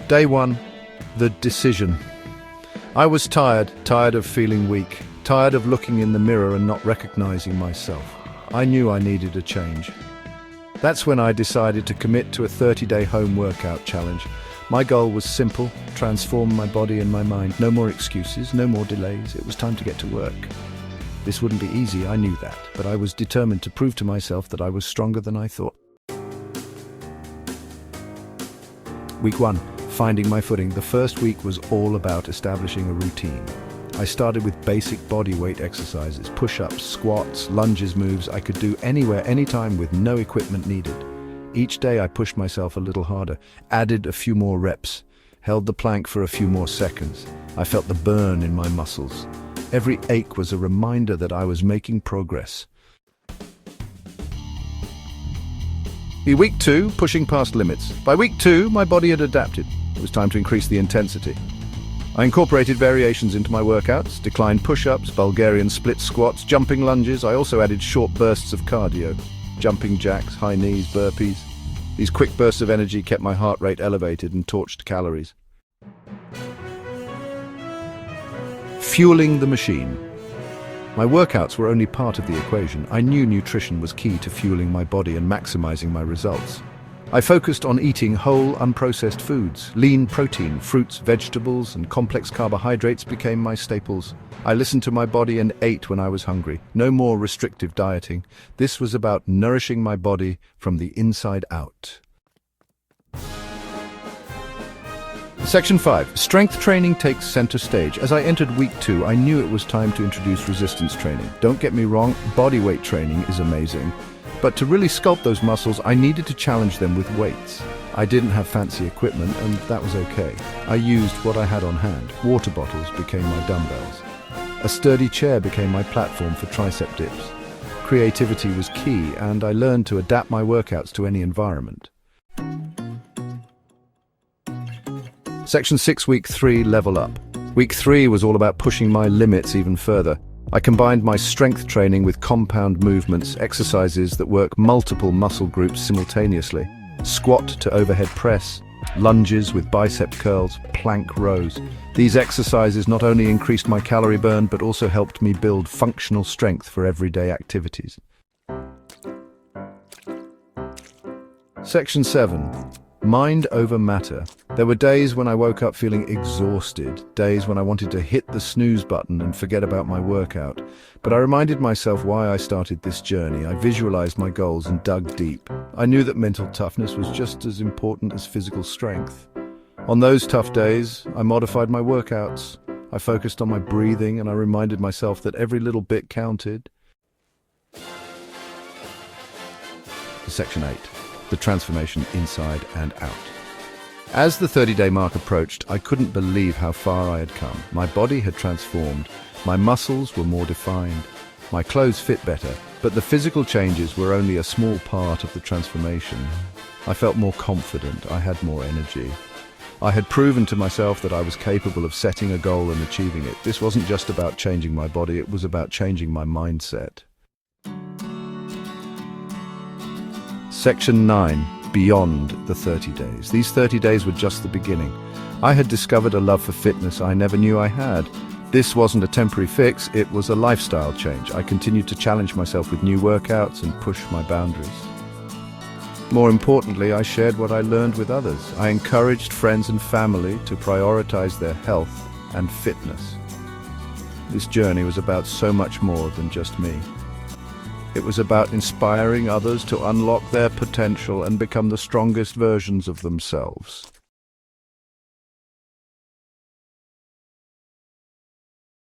Day 1. The decision. I was tired of feeling weak, tired of looking in the mirror and not recognizing myself. I knew I needed a change. That's when I decided to commit to a 30-day home workout challenge. My goal was simple: transform my body and my mind. No more excuses, no more delays. It was time to get to work. This wouldn't be easy, I knew that, but I was determined to prove to myself that I was stronger than I thought. Week 1. Finding my footing. The first week was all about establishing a routine. I started with basic body weight exercises, push-ups, squats, lunges, moves I could do anywhere, anytime with no equipment needed. Each day I pushed myself a little harder, added a few more reps, held the plank for a few more seconds. I felt the burn in my muscles. Every ache was a reminder that I was making progress. Week 2, pushing past limits. By week 2, my body had adapted. It was time to increase the intensity. I incorporated variations into my workouts, declined push-ups, Bulgarian split squats, jumping lunges. I also added short bursts of cardio, jumping jacks, high knees, burpees. These quick bursts of energy kept my heart rate elevated and torched calories. Fueling the machine. My workouts were only part of the equation. I knew nutrition was key to fueling my body and maximizing my results. I focused on eating whole, unprocessed foods. Lean protein, fruits, vegetables, and complex carbohydrates became my staples. I listened to my body and ate when I was hungry. No more restrictive dieting. This was about nourishing my body from the inside out. Section 5. Strength training takes center stage. As I entered week 2, I knew it was time to introduce resistance training. Don't get me wrong, body weight training is amazing. But to really sculpt those muscles, I needed to challenge them with weights. I didn't have fancy equipment, and that was okay. I used what I had on hand. Water bottles became my dumbbells. A sturdy chair became my platform for tricep dips. Creativity was key, and I learned to adapt my workouts to any environment. Section 6, Week 3, Level Up. Week 3 was all about pushing my limits even further. I combined my strength training with compound movements, exercises that work multiple muscle groups simultaneously. Squat to overhead press, lunges with bicep curls, plank rows. These exercises not only increased my calorie burn, but also helped me build functional strength for everyday activities. Section 7. Mind over matter. There were days when I woke up feeling exhausted, days when I wanted to hit the snooze button and forget about my workout. But I reminded myself why I started this journey. I visualized my goals and dug deep. I knew that mental toughness was just as important as physical strength. On those tough days, I modified my workouts. I focused on my breathing, and I reminded myself that every little bit counted. Section 8. The transformation inside and out. As the 30-day mark approached, I couldn't believe how far I had come. My body had transformed. My muscles were more defined. My clothes fit better, but the physical changes were only a small part of the transformation. I felt more confident. I had more energy. I had proven to myself that I was capable of setting a goal and achieving it. This wasn't just about changing my body, it was about changing my mindset. Section 9. Beyond the 30 days. These 30 days were just the beginning. I had discovered a love for fitness I never knew I had. This wasn't a temporary fix, it was a lifestyle change. I continued to challenge myself with new workouts and push my boundaries. More importantly, I shared what I learned with others. I encouraged friends and family to prioritize their health and fitness. This journey was about so much more than just me. It was about inspiring others to unlock their potential and become the strongest versions of themselves.